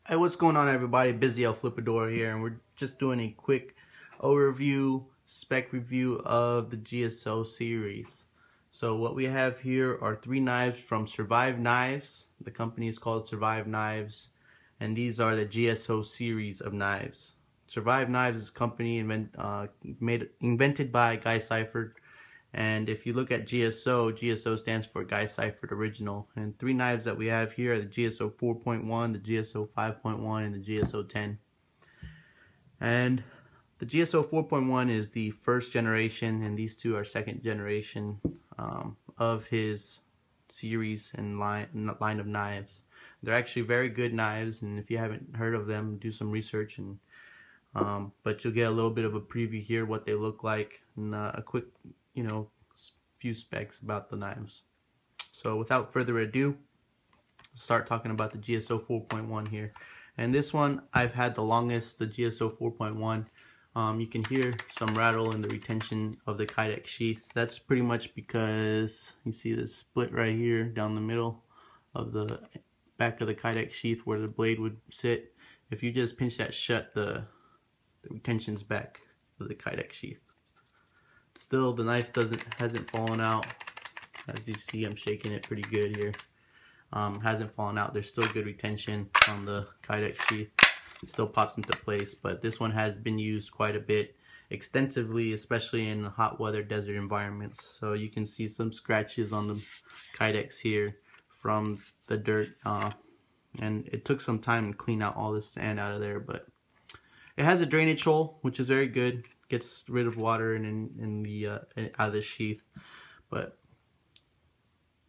Hey, what's going on, everybody? Busy El Flipador here, and we're just doing a quick overview, spec review of the GSO series. So what we have here are 3 knives from Survive Knives. The company is called Survive Knives, and these are the GSO series of knives. Survive Knives is a company invented by Guy Seifert. And if you look at GSO, GSO stands for Guy Seifert Original. And 3 knives that we have here are the GSO 4.1, the GSO 5.1, and the GSO 10. And the GSO 4.1 is the first generation, and these 2 are second generation of his series and line of knives. They're actually very good knives, and if you haven't heard of them, do some research. And but you'll get a little bit of a preview here, what they look like, and a quick, few specs about the knives. So without further ado, let's start talking about the GSO 4.1 here. And this one I've had the longest, the GSO 4.1. You can hear some rattle in the retention of the Kydex sheath. That's pretty much because you see this split right here down the middle of the back of the Kydex sheath where the blade would sit. If you just pinch that shut, the retention's back of the Kydex sheath. Still, the knife hasn't fallen out. As you see, I'm shaking it pretty good here. Hasn't fallen out. There's still good retention on the Kydex sheath. It still pops into place, but this one has been used quite a bit, extensively, especially in hot weather desert environments. So you can see some scratches on the Kydex here from the dirt, and it took some time to clean out all this sand out of there, but it has a drainage hole, which is very good. Gets rid of water out of the sheath. But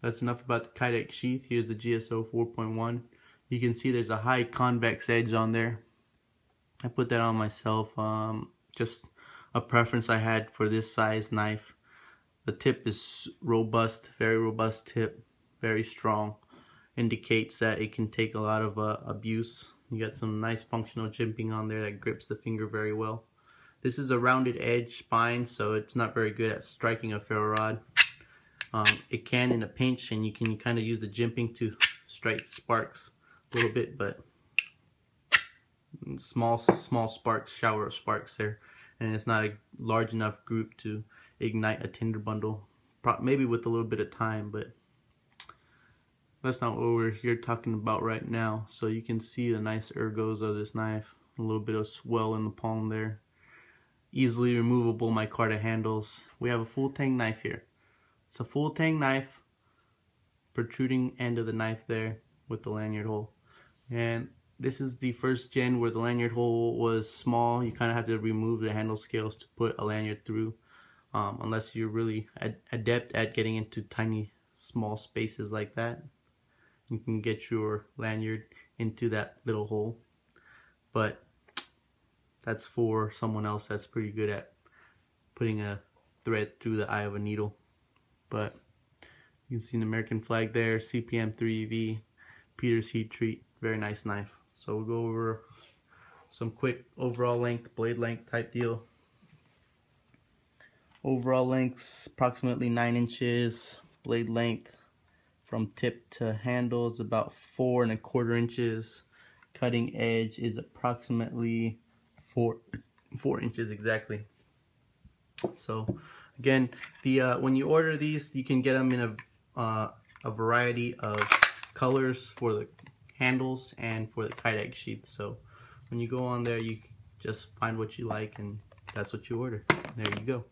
that's enough about the Kydex sheath. Here's the GSO 4.1. You can see there's a high convex edge on there. I put that on myself. Just a preference I had for this size knife. The tip is robust, very robust tip, very strong. Indicates that it can take a lot of abuse. You got some nice functional jimping on there that grips the finger very well. This is a rounded edge spine, so it's not very good at striking a ferro rod. It can in a pinch, and you can kind of use the jimping to strike sparks a little bit, but small sparks, shower of sparks there, and it's not a large enough group to ignite a tinder bundle. Maybe with a little bit of time, but that's not what we're here talking about right now. So you can see the nice ergos of this knife, a little bit of swell in the palm there. Easily removable micarta handles. We have a full tang knife here. It's a full tang knife, protruding end of the knife there with the lanyard hole. And this is the first gen where the lanyard hole was small. You kind of have to remove the handle scales to put a lanyard through, unless you're really adept at getting into tiny small spaces like that. You can get your lanyard into that little hole, but that's for someone else that's pretty good at putting a thread through the eye of a needle. But you can see an American flag there, CPM 3EV, Peter's heat treat, very nice knife. So we'll go over some quick overall length, blade length type deal. Overall length's approximately 9 inches. Blade length from tip to handle is about 4 1/4 inches. Cutting edge is approximately 4 inches exactly. So again, when you order these, you can get them in a variety of colors for the handles and for the Kydex sheath. So when you go on there, you just find what you like, and that's what you order. There you go.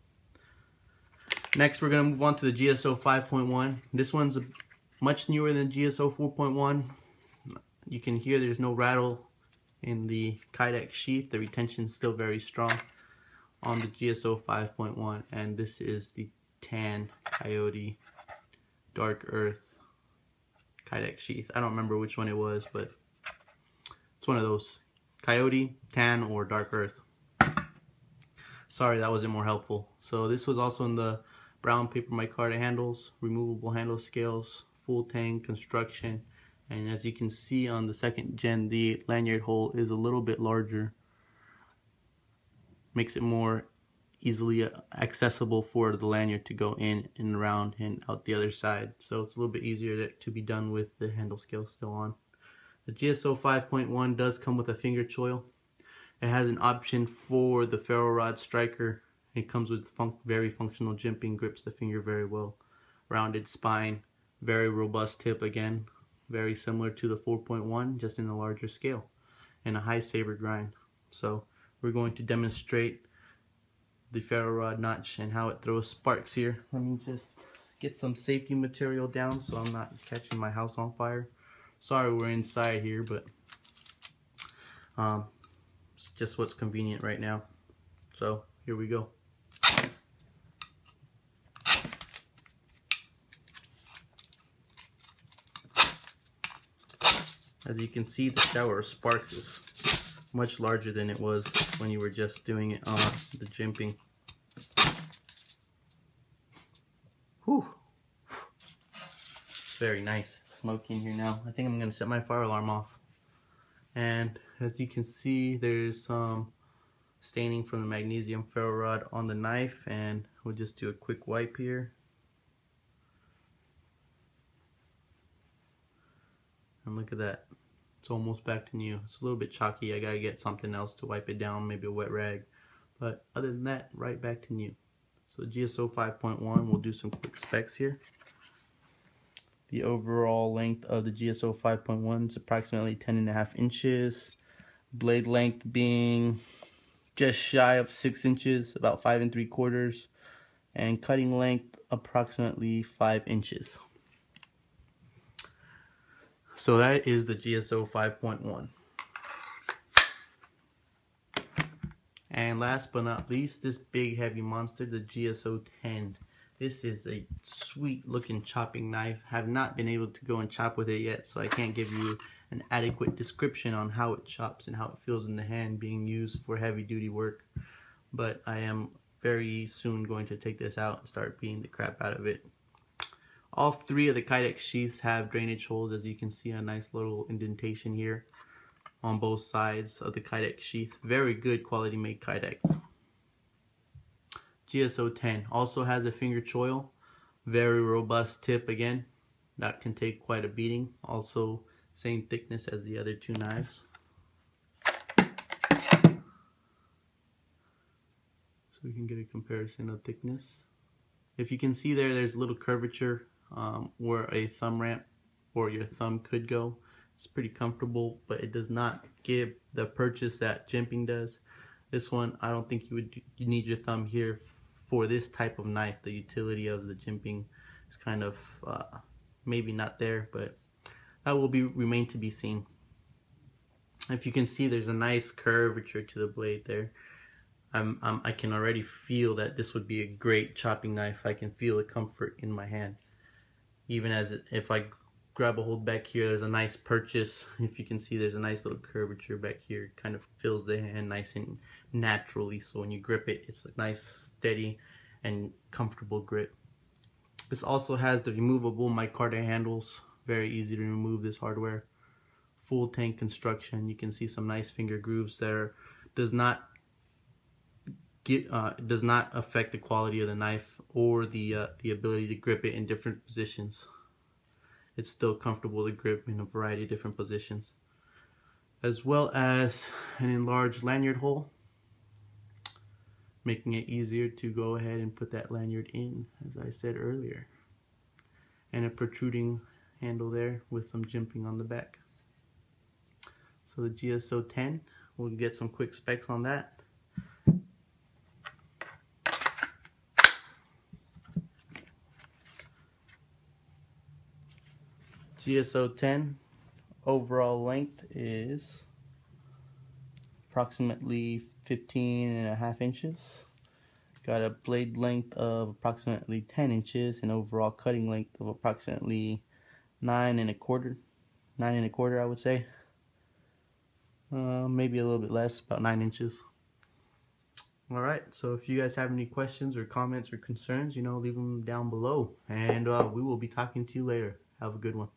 Next, we're going to move on to the GSO 5.1. This one's much newer than GSO 4.1. You can hear there's no rattle in the Kydex sheath. The retention is still very strong on the GSO 5.1, and this is the tan coyote dark earth Kydex sheath. I don't remember which one it was, but it's one of those, coyote, tan, or dark earth. Sorry, that wasn't more helpful. So this was also in the brown paper micarta handles, removable handle scales, full tang construction. And as you can see on the second gen, the lanyard hole is a little bit larger. Makes it more easily accessible for the lanyard to go in and around and out the other side. So it's a little bit easier to be done with the handle scale still on. The GSO 5.1 does come with a finger choil. It has an option for the ferro rod striker. It comes with very functional jimping, grips the finger very well. Rounded spine, very robust tip again. Very similar to the 4.1, just in a larger scale. And a high saber grind. So we're going to demonstrate the ferro rod notch and how it throws sparks here. Let me just get some safety material down so I'm not catching my house on fire. Sorry we're inside here, but it's just what's convenient right now. So here we go. As you can see, the shower of sparks is much larger than it was when you were just doing it on the jimping. Whew. Very nice. Smoky in here now. I think I'm going to set my fire alarm off. And as you can see, there's some staining from the magnesium ferro rod on the knife, and we'll just do a quick wipe here. And look at that. It's almost back to new. It's a little bit chalky. I gotta get something else to wipe it down, maybe a wet rag. But other than that, right back to new. So GSO 5.1, we'll do some quick specs here. The overall length of the GSO 5.1 is approximately 10.5 inches. Blade length being just shy of 6 inches, about 5 3/4. And cutting length approximately 5 inches. So that is the GSO 5.1. And last but not least, this big heavy monster, the GSO 10. This is a sweet looking chopping knife. Have not been able to go and chop with it yet, so I can't give you an adequate description on how it chops and how it feels in the hand being used for heavy duty work. But I am very soon going to take this out and start beating the crap out of it. All three of the Kydex sheaths have drainage holes. As you can see, a nice little indentation here on both sides of the Kydex sheath. Very good quality made Kydex. GSO 10 also has a finger choil. Very robust tip again. That can take quite a beating. Also same thickness as the other two knives. So we can get a comparison of thickness. If you can see there, there's a little curvature where a thumb ramp or your thumb could go. It's pretty comfortable, but it does not give the purchase that jimping does. This one, I don't think you need your thumb here for this type of knife. The utility of the jimping is kind of maybe not there, but that will remain to be seen. If you can see, there's a nice curvature to the blade there. I can already feel that this would be a great chopping knife. I can feel the comfort in my hand. Even if I grab a hold back here, there's a nice purchase. If you can see, there's a nice little curvature back here. It kind of fills the hand nice and naturally. So when you grip it, it's a nice, steady, and comfortable grip. This also has the removable micarta handles. Very easy to remove this hardware. Full tank construction. You can see some nice finger grooves there. Does not affect the quality of the knife or the ability to grip it in different positions. It's still comfortable to grip in a variety of different positions, as well as an enlarged lanyard hole, making it easier to go ahead and put that lanyard in, as I said earlier, and a protruding handle there with some jimping on the back. So the GSO 10, we'll get some quick specs on that. GSO 10 overall length is approximately 15.5 inches. Got a blade length of approximately 10 inches and overall cutting length of approximately 9.25 I would say. Maybe a little bit less, about 9 inches. Alright, so if you guys have any questions or comments or concerns, leave them down below, and we will be talking to you later. Have a good one.